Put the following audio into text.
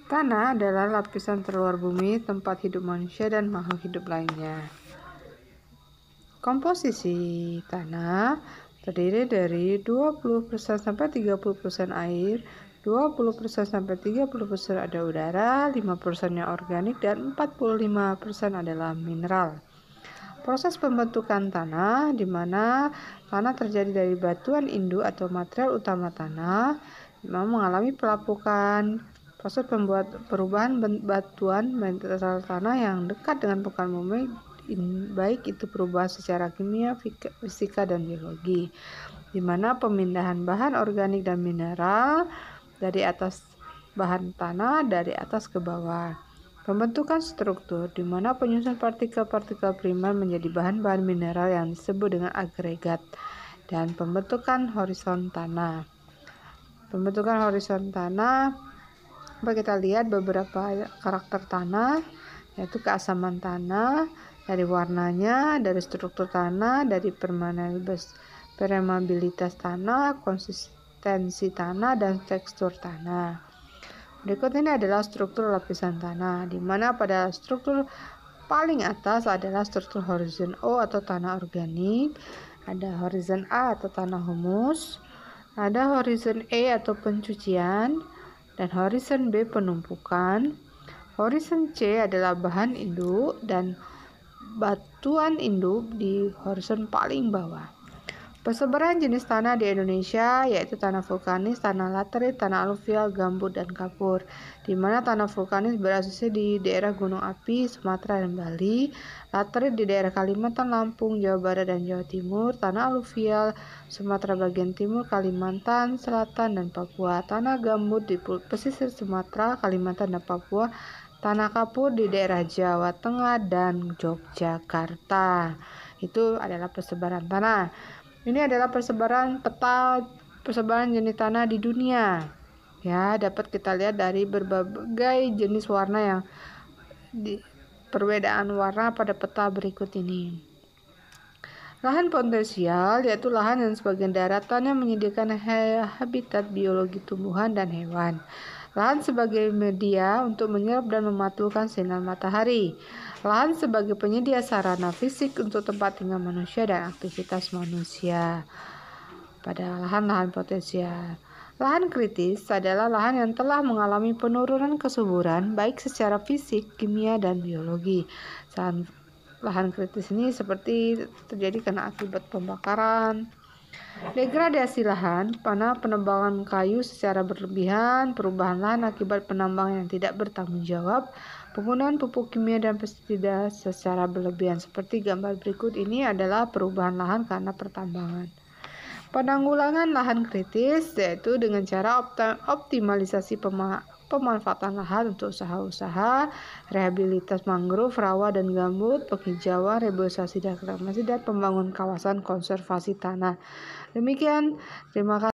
Tanah adalah lapisan terluar bumi, tempat hidup manusia dan makhluk hidup lainnya. Komposisi tanah terdiri dari 20% sampai 30% air, 20% sampai 30% ada udara, 5%-nya organik, dan 45% adalah mineral. Proses pembentukan tanah, di mana tanah terjadi dari batuan induk atau material utama tanah, memang mengalami pelapukan. Proses perubahan batuan material tanah yang dekat dengan permukaan bumi, baik itu perubahan secara kimia, fisika, dan biologi, di mana pemindahan bahan organik dan mineral dari atas bahan tanah dari atas ke bawah. Pembentukan struktur, di mana penyusun partikel-partikel primer menjadi bahan-bahan mineral yang disebut dengan agregat, dan pembentukan horizon tanah. Pembentukan horizon tanah, kita lihat beberapa karakter tanah, yaitu keasaman tanah, dari warnanya, dari struktur tanah, dari permeabilitas tanah, konsistensi tanah, dan tekstur tanah. Berikut ini adalah struktur lapisan tanah, di mana pada struktur paling atas adalah struktur horizon O atau tanah organik, ada horizon A atau tanah humus, ada horizon E atau pencucian, dan horizon B penumpukan. Horizon C adalah bahan induk dan batuan induk di horizon paling bawah. Persebaran jenis tanah di Indonesia yaitu tanah vulkanis, tanah laterit, tanah aluvial, gambut, dan kapur, di mana tanah vulkanis berasal di daerah Gunung Api, Sumatera, dan Bali, laterit di daerah Kalimantan, Lampung, Jawa Barat, dan Jawa Timur, tanah aluvial Sumatera bagian timur, Kalimantan Selatan, dan Papua, tanah gambut di pesisir Sumatera, Kalimantan, dan Papua, tanah kapur di daerah Jawa Tengah dan Yogyakarta. Itu adalah persebaran tanah. Ini adalah peta persebaran jenis tanah di dunia. Ya, dapat kita lihat dari berbagai jenis warna yang perbedaan warna pada peta berikut ini. Lahan potensial yaitu lahan yang sebagian daratan yang menyediakan habitat biologi tumbuhan dan hewan. Lahan sebagai media untuk menyerap dan memantulkan sinar matahari. Lahan sebagai penyedia sarana fisik untuk tempat tinggal manusia dan aktivitas manusia. Pada lahan-lahan potensial, lahan kritis adalah lahan yang telah mengalami penurunan kesuburan baik secara fisik, kimia, dan biologi. Lahan kritis ini seperti terjadi karena akibat pembakaran, degradasi lahan, penebangan kayu secara berlebihan, perubahan lahan akibat penambangan yang tidak bertanggung jawab, penggunaan pupuk kimia dan pestisida secara berlebihan. Seperti gambar berikut ini adalah perubahan lahan karena pertambangan. Penanggulangan lahan kritis yaitu dengan cara optimalisasi pemanfaatan lahan untuk usaha-usaha, rehabilitasi mangrove, rawa, dan gambut, penghijauan, reboisasi dan reklamasi, dan pembangunan kawasan konservasi tanah. Demikian, terima kasih.